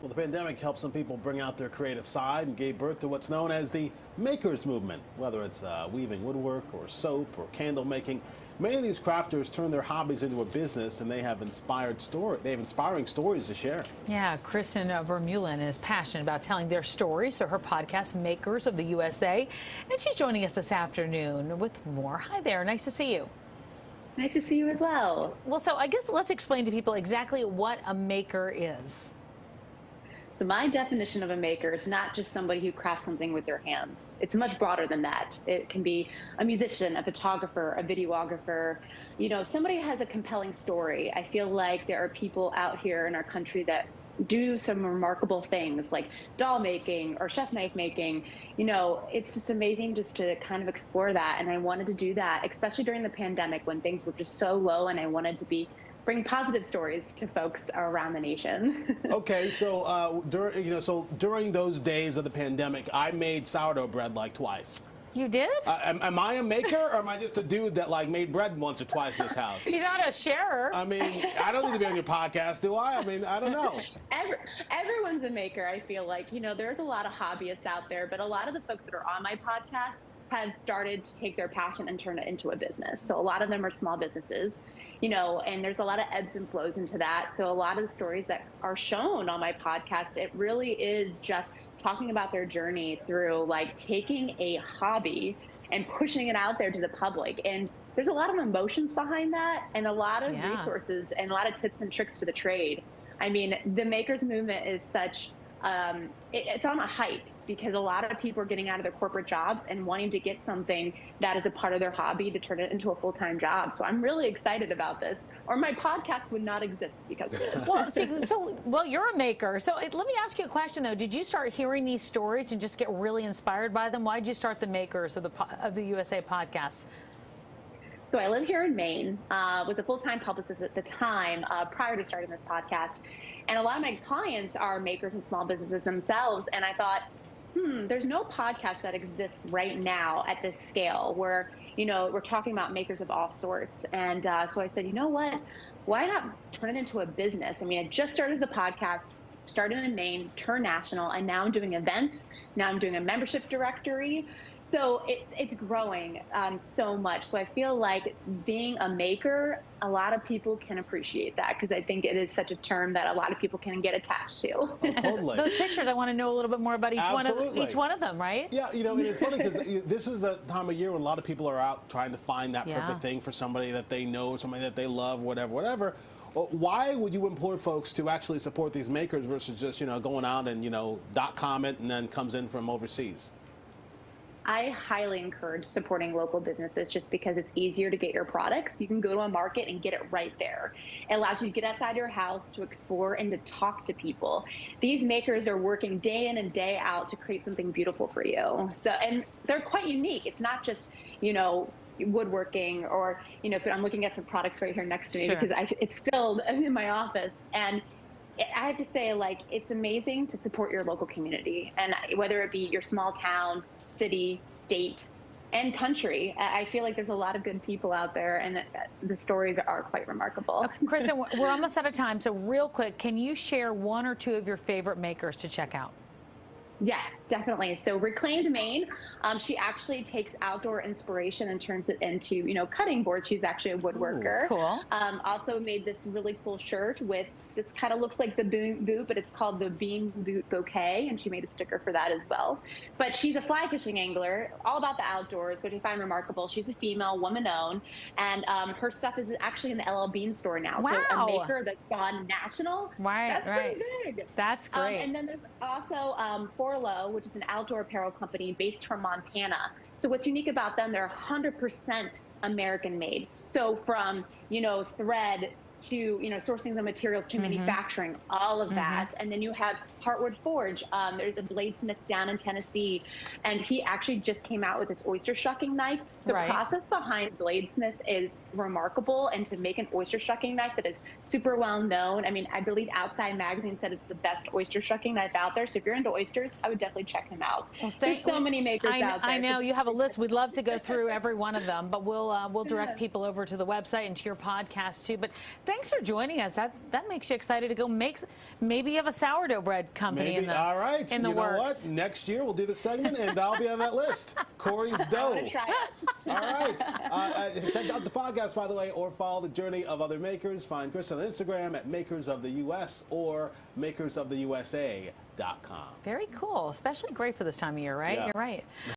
Well, the pandemic helped some people bring out their creative side and gave birth to what's known as the makers movement. Whether it's weaving woodwork or soap or candle making, many of these crafters turn their hobbies into a business, and they have inspiring stories to share. Yeah, Kristan Vermeulan is passionate about telling their stories, so her podcast, Makers of the USA, and she's joining us this afternoon with more. Hi there, nice to see you. Nice to see you as well. Well, so I guess let's explain to people exactly what a maker is. So my definition of a maker is not just somebody who crafts something with their hands. It's much broader than that. It can be a musician, a photographer, a videographer. You know, somebody has a compelling story. I feel like there are people out here in our country that do some remarkable things like doll making or chef knife making. You know, it's just amazing just to kind of explore that. And I wanted to do that, especially during the pandemic when things were just so low, and I wanted to bring positive stories to folks around the nation. Okay, so during those days of the pandemic, I made sourdough bread like twice. You did? Am I a maker, or am I just a dude that like made bread once or twice in this house? You're not a sharer. I mean, I don't need to be on your podcast, do I? I mean, I don't know. Everyone's a maker, I feel like. You know, there's a lot of hobbyists out there, but a lot of the folks that are on my podcast have started to take their passion and turn it into a business. So a lot of them are small businesses, you know, and there's a lot of ebbs and flows into that. So a lot of the stories that are shown on my podcast, it really is just talking about their journey through like taking a hobby and pushing it out there to the public. And there's a lot of emotions behind that, and a lot of resources and a lot of tips and tricks for the trade. I mean, the makers movement is such it's on a height because a lot of people are getting out of their corporate jobs and wanting to get something that is a part of their hobby to turn it into a full-time job. So I'm really excited about this, or my podcast would not exist because of this. Well, you're a maker. So let me ask you a question, though. Did you start hearing these stories and just get really inspired by them? Why did you start the Makers of the USA podcast? So I live here in Maine, was a full-time publicist at the time prior to starting this podcast. And a lot of my clients are makers and small businesses themselves. And I thought, there's no podcast that exists right now at this scale where, you know, we're talking about makers of all sorts. And so I said, you know what, why not turn it into a business? I mean, I just started the podcast, started in Maine, turned national, and now I'm doing events. Now I'm doing a membership directory. So it's growing so much. So I feel like being a maker, a lot of people can appreciate that because I think it is such a term that a lot of people can get attached to. Oh, totally. Those pictures, I want to know a little bit more about each one of them, right? Yeah, you know, and it's funny because this is the time of year when a lot of people are out trying to find that perfect thing for somebody that they know, somebody that they love, whatever. Well, why would you implore folks to actually support these makers versus just, you know, going out and, you know, .com it and then comes in from overseas? I highly encourage supporting local businesses just because it's easier to get your products. You can go to a market and get it right there. It allows you to get outside your house, to explore, and to talk to people. These makers are working day in and day out to create something beautiful for you. So, and they're quite unique. It's not just, you know, woodworking or, you know, if I'm looking at some products right here next to me because it's filled in my office. And I have to say, like, it's amazing to support your local community. And whether it be your small town, city, state, and country. I feel like there's a lot of good people out there, and the stories are quite remarkable. Kristan, we're almost out of time, so real quick, can you share one or two of your favorite makers to check out? Yes, definitely. So Reclaimed Maine, she actually takes outdoor inspiration and turns it into, you know, cutting boards. She's actually a woodworker. Ooh, cool. Also made this really cool shirt with this kind of looks like the boot, but it's called the Bean Boot Bouquet, and she made a sticker for that as well. But she's a fly fishing angler, all about the outdoors, which I find remarkable. She's a female, woman-owned, and her stuff is actually in the LL Bean store now. Wow. So a maker that's gone national. That's pretty big. That's great. And then there's also Forlow, which is an outdoor apparel company based from Montana. So what's unique about them, they're 100% American made. So from, you know, thread to, you know, sourcing the materials to manufacturing, all of that. And then you have Heartwood Forge. There's a bladesmith down in Tennessee, and he actually just came out with this oyster shucking knife. The process behind bladesmith is remarkable, and to make an oyster shucking knife that is super well known. I mean, I believe Outside Magazine said it's the best oyster shucking knife out there. So if you're into oysters, I would definitely check him out. Well, there's so many makers out there. I know you have a list. We'd love to go through every one of them, but we'll direct people over to the website and to your podcast too. But thanks for joining us. That makes you excited to go make. Maybe you have a sourdough bread company in the all right. in the you know works. what? Next year we'll do the segment, and I'll be on that list. Corey's dough. I'm gonna try it. All right. Check out the podcast, by the way, or follow the journey of other makers. Find Kristan on Instagram at Makers of the US or makersoftheusa.com. Very cool. Especially great for this time of year, right? Yeah. You're right.